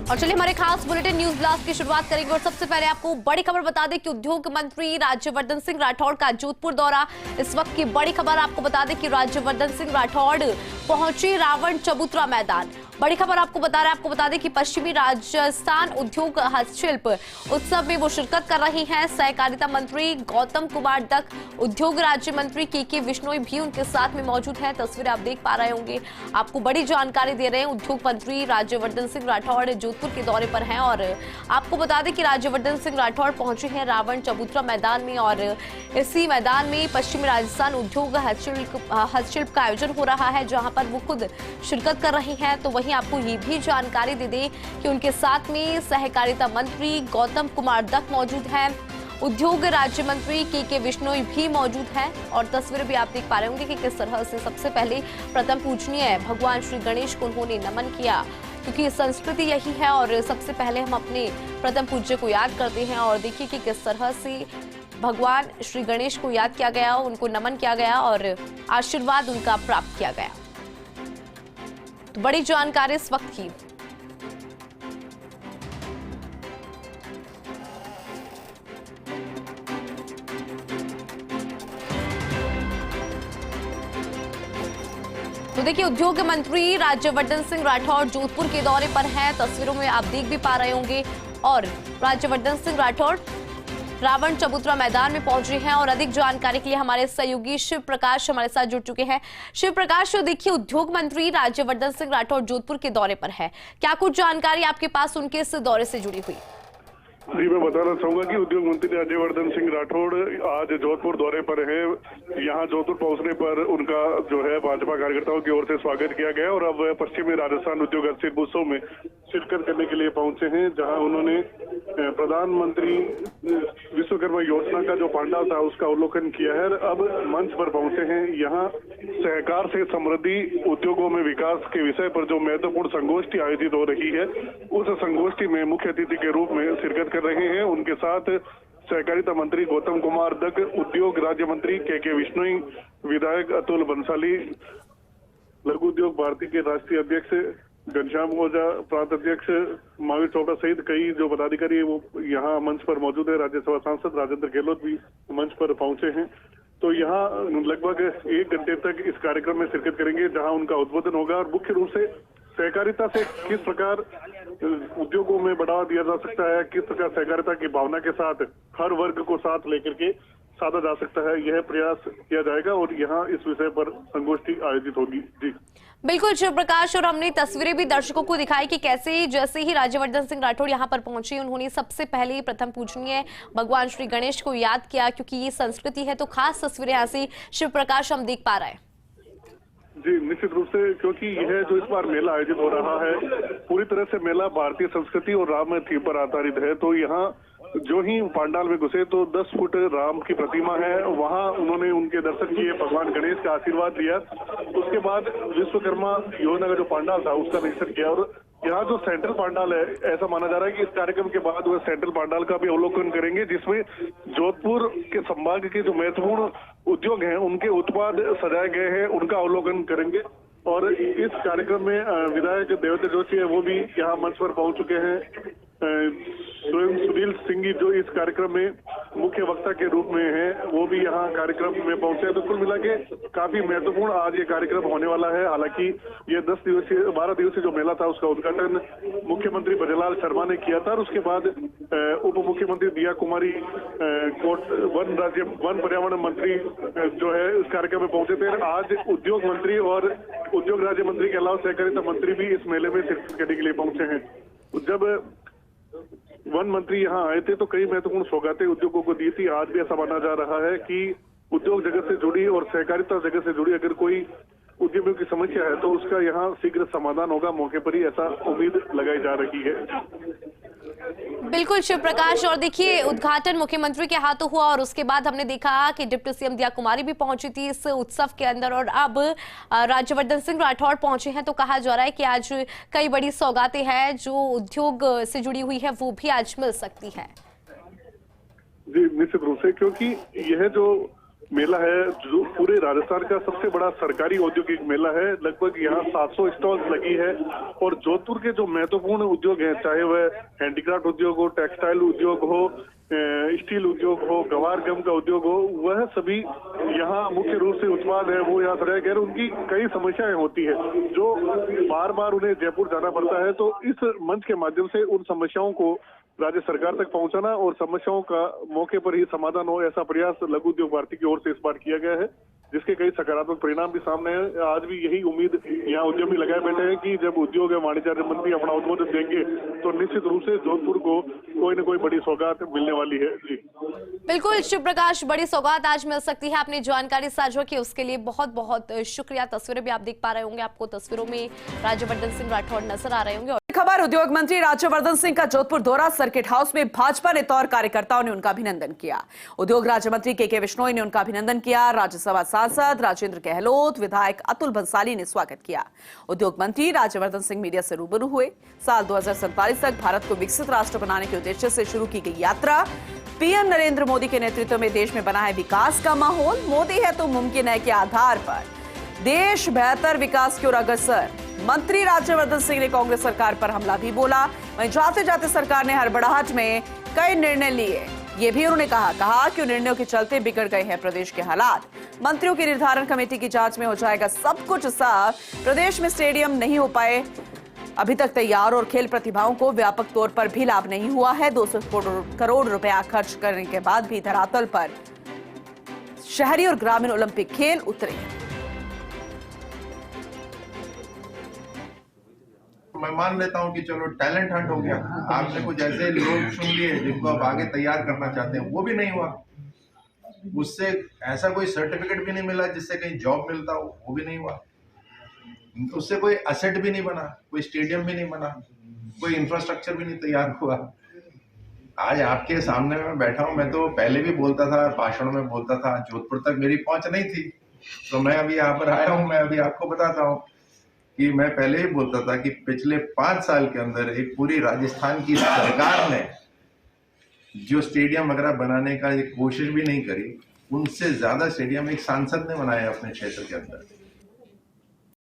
और चलिए हमारे खास बुलेटिन न्यूज ब्लास्ट की शुरुआत करेंगे और सबसे पहले आपको बड़ी खबर बता दें कि उद्योग मंत्री राज्यवर्धन सिंह राठौड़ का जोधपुर दौरा। इस वक्त की बड़ी खबर आपको बता दें कि राज्यवर्धन सिंह राठौड़ पहुंचे रावण चबूतरा मैदान। बड़ी खबर आपको बता दें कि पश्चिमी राजस्थान उद्योग हस्तशिल्प उत्सव में वो शिरकत कर रही हैं। सहकारिता मंत्री गौतम कुमार दत्त, उद्योग राज्य मंत्री के विश्नोई भी उनके साथ में मौजूद हैं। तस्वीरें आप देख पा रहे होंगे। आपको बड़ी जानकारी दे रहे हैं, उद्योग मंत्री राज्यवर्धन सिंह राठौड़ जोधपुर के दौरे पर हैं और आपको बता दें कि राज्यवर्धन सिंह राठौड़ पहुंचे हैं रावण चबूतरा मैदान में और इसी मैदान में पश्चिमी राजस्थान उद्योग हस्तशिल्प का आयोजन हो रहा है, जहां पर वो खुद शिरकत कर रही हैं। तो वहीं आपको ये भी जानकारी दे दें कि उनके साथ में सहकारिता मंत्री गौतम कुमार दत्त मौजूद हैं, उद्योग राज्य मंत्री के विश्नोई भी मौजूद हैं और तस्वीरें भी आप देख पा रहे होंगे कि किस तरह से सबसे पहले प्रथम पूजनीय भगवान श्री गणेश को उन्होंने नमन किया, क्योंकि संस्कृति यही है और सबसे पहले हम अपने प्रथम पूज्य को याद करते हैं। और देखिए कि किस तरह से भगवान श्री गणेश को याद किया गया, उनको नमन किया गया और आशीर्वाद उनका प्राप्त किया गया। तो बड़ी जानकारी इस वक्त की। तो देखिए उद्योग मंत्री राज्यवर्धन सिंह राठौड़ जोधपुर के दौरे पर हैं। तस्वीरों में आप देख भी पा रहे होंगे और राज्यवर्धन सिंह राठौड़ रावण चबूतरा मैदान में पहुंचे हैं और अधिक जानकारी के लिए हमारे सहयोगी शिव प्रकाश हमारे साथ जुड़ चुके हैं। शिव प्रकाश, देखिए उद्योग मंत्री राज्यवर्धन सिंह राठौड़ जोधपुर के दौरे पर है, क्या कुछ जानकारी आपके पास उनके इस दौरे से जुड़ी हुई? जी, मैं बताना चाहूंगा कि उद्योग मंत्री राज्यवर्धन सिंह राठौड़ आज जोधपुर दौरे पर हैं। यहाँ जोधपुर पहुंचने पर उनका जो है भाजपा कार्यकर्ताओं की ओर से स्वागत किया गया और अब पश्चिमी राजस्थान उद्योग हस्तशिल्प उत्सव में शिरकत करने के लिए पहुंचे हैं, जहां उन्होंने प्रधानमंत्री विश्वकर्मा योजना का जो पंडाल था उसका अवलोकन किया है। अब मंच पर पहुंचे हैं। यहाँ सहकार से समृद्धि उद्योगों में विकास के विषय पर जो महत्वपूर्ण संगोष्ठी आयोजित हो रही है, उस संगोष्ठी में मुख्य अतिथि के रूप में शिरकत कर रहे हैं। उनके साथ सहकारिता मंत्री गौतम कुमार दत्त, उद्योग राज्य मंत्री के विश्नोई, विधायक अतुल बंसाली, लघु उद्योग भारती के राष्ट्रीय अध्यक्ष घनश्याम ओझा, प्रांत अध्यक्ष महावीर चोपड़ा सहित कई जो पदाधिकारी है वो यहाँ मंच पर मौजूद है। राज्यसभा सांसद राजेंद्र गहलोत भी मंच पर पहुंचे हैं। तो यहाँ लगभग 1 घंटे तक इस कार्यक्रम में शिरकत करेंगे, जहां उनका उद्बोधन होगा और मुख्य रूप से सहकारिता से किस प्रकार उद्योगों में बढ़ावा दिया जा सकता है, किस प्रकार सहकारिता की भावना के साथ हर वर्ग को साथ लेकर के साधा जा सकता है, यह प्रयास किया जाएगा और यहाँ इस विषय पर संगोष्ठी आयोजित होगी। जी बिल्कुल शिव प्रकाश, और हमने तस्वीरें भी दर्शकों को दिखाई कि कैसे जैसे ही राज्यवर्धन सिंह राठौड़ यहाँ पर पहुंचे, उन्होंने सबसे पहले प्रथम पूजनीय भगवान श्री गणेश को याद किया, क्योंकि ये संस्कृति है। तो खास तस्वीरें यहाँ से शिव प्रकाश हम देख पा रहे हैं। जी, निश्चित रूप से, क्योंकि यह जो इस बार मेला आयोजित हो रहा है पूरी तरह से मेला भारतीय संस्कृति और राम थीम पर आधारित है। तो यहाँ जो ही पांडाल में घुसे तो 10 फुट राम की प्रतिमा है, वहां उन्होंने उनके दर्शन किए, भगवान गणेश का आशीर्वाद लिया। उसके बाद विश्वकर्मा योजना का जो पांडाल था उसका निरीक्षण किया और यहाँ जो सेंट्रल पांडाल है, ऐसा माना जा रहा है कि इस कार्यक्रम के बाद वह सेंट्रल पांडाल का भी अवलोकन करेंगे, जिसमें जोधपुर के संभाग के जो महत्वपूर्ण उद्योग हैं उनके उत्पाद सजाए गए हैं, उनका अवलोकन करेंगे। और इस कार्यक्रम में विधायक देवेंद्र जोशी है, वो भी यहाँ मंच पर पहुंच चुके हैं। स्वयं सुनील सिंह जी जो इस कार्यक्रम में मुख्य वक्ता के रूप में हैं, वो भी यहाँ कार्यक्रम में पहुंचे हैं। तो कुल मिला के काफी महत्वपूर्ण आज ये कार्यक्रम होने वाला है। हालांकि ये 12 दिवसीय जो मेला था उसका उद्घाटन मुख्यमंत्री ब्रजलाल शर्मा ने किया था और उसके बाद उप मुख्यमंत्री दिया कुमारी, वन पर्यावरण मंत्री जो है इस कार्यक्रम में पहुंचे थे। आज उद्योग मंत्री और उद्योग राज्य मंत्री के अलावा सहकारिता मंत्री भी इस मेले में शिरकत करने के लिए पहुंचे हैं। जब वन मंत्री यहाँ आए थे तो कई महत्वपूर्ण सौगातें उद्योगों को दी थी। आज भी ऐसा माना जा रहा है कि उद्योग जगत से जुड़ी और सहकारिता जगत से जुड़ी अगर कोई उद्यमियों की समस्या है तो उसका यहाँ शीघ्र समाधान होगा, मौके पर ही ऐसा उम्मीद लगाई जा रही है। बिल्कुल शिव प्रकाश, और देखिए उद्घाटन मुख्यमंत्री के हाथों हुआ और उसके बाद हमने देखा कि डिप्टी सीएम दिया कुमारी भी पहुंची थी इस उत्सव के अंदर और अब राज्यवर्धन सिंह राठौड़ पहुंचे हैं। तो कहा जा रहा है कि आज कई बड़ी सौगातें हैं जो उद्योग से जुड़ी हुई है वो भी आज मिल सकती है। जी, निश्चित रूप से, क्योंकि यह जो मेला है जो पूरे राजस्थान का सबसे बड़ा सरकारी औद्योगिक मेला है। लगभग यहाँ 700 स्टॉल्स लगी है और जोधपुर के जो महत्वपूर्ण उद्योग हैं, चाहे वह हैंडीक्राफ्ट उद्योग हो, टेक्सटाइल उद्योग हो, स्टील उद्योग हो, गवार गम का उद्योग हो, वह सभी यहाँ मुख्य रूप से उत्पाद है वो यहाँ सराय गए। उनकी कई समस्याएं होती है जो बार बार उन्हें जयपुर जाना पड़ता है, तो इस मंच के माध्यम से उन समस्याओं को राज्य सरकार तक पहुंचाना और समस्याओं का मौके पर ही समाधान हो, ऐसा प्रयास लघु उद्योग भारती की ओर से इस बार किया गया है, जिसके कई सकारात्मक परिणाम भी सामने हैं। आज भी यही उम्मीद यहाँ उद्यमी लगाए बैठे हैं कि जब उद्योग एवं वाणिज्य मंत्री अपना उद्बोधन देंगे तो निश्चित रूप से जोधपुर को कोई न कोई बड़ी सौगात मिलने वाली है। जी बिल्कुल शिव प्रकाश, बड़ी सौगात आज मिल सकती है। आपने जानकारी साझा की उसके लिए बहुत बहुत शुक्रिया। तस्वीरें भी आप देख पा रहे होंगे, आपको तस्वीरों में राज्यवर्धन सिंह राठौड़ नजर आ रहे होंगे। खबर उद्योग मंत्री राज्यवर्धन सिंह का जोधपुर दौरा, सर्किट हाउस में भाजपा नेता और कार्यकर्ताओं ने उनका अभिनंदन किया। उद्योग राज्य मंत्री के विश्नोई ने उनका अभिनंदन किया। राज्यसभा सांसद राजेंद्र गहलोत, विधायक अतुल बंसाली ने स्वागत किया। उद्योग मंत्री राज्यवर्धन सिंह मीडिया से रूबरू हुए। साल 2047 तक भारत को विकसित राष्ट्र बनाने के उद्देश्य से शुरू की गई यात्रा। पीएम नरेंद्र मोदी के नेतृत्व में देश में बना है विकास का माहौल। मोदी है तो मुमकिन है के आधार पर देश बेहतर विकास की ओर अग्रसर। मंत्री राज्यवर्धन सिंह ने कांग्रेस सरकार पर हमला भी बोला। वहीं जाते जाते सरकार ने हड़बड़ाहट में कई निर्णय लिए, ये भी उन्होंने कहा कि उन निर्णयों के चलते बिगड़ गए हैं प्रदेश के हालात। मंत्रियों की निर्धारण कमेटी की जांच में हो जाएगा सब कुछ साफ। प्रदेश में स्टेडियम नहीं हो पाए अभी तक तैयार और खेल प्रतिभाओं को व्यापक तौर पर भी लाभ नहीं हुआ है। 200 करोड़ रुपया खर्च करने के बाद भी धरातल पर शहरी और ग्रामीण ओलंपिक खेल उतरे। मैं मान लेता हूं कि चलो टैलेंट हंट हो गया, आपने कुछ ऐसे लोग चुन लिए जिनको आप आगे तैयार करना चाहते हैं, वो भी नहीं हुआ। उससे ऐसा कोई सर्टिफिकेट भी नहीं मिला जिससे कहीं जॉब मिलता हो, वो भी नहीं हुआ। उससे कोई असेट भी नहीं बना, कोई स्टेडियम भी नहीं बना, कोई इंफ्रास्ट्रक्चर भी नहीं तैयार हुआ। आज आपके सामने मैं बैठा हूं, मैं तो पहले भी बोलता था, भाषण में बोलता था, जोधपुर तक मेरी पहुंच नहीं थी, तो मैं अभी यहाँ पर आया हूं। मैं अभी आपको बताता हूँ कि मैं पहले ही बोलता था कि पिछले 5 साल के अंदर एक पूरी राजस्थान की सरकार ने जो स्टेडियम वगैरह बनाने का एक कोशिश भी नहीं करी, उनसे ज्यादा स्टेडियम एक सांसद ने बनाया अपने क्षेत्र के अंदर।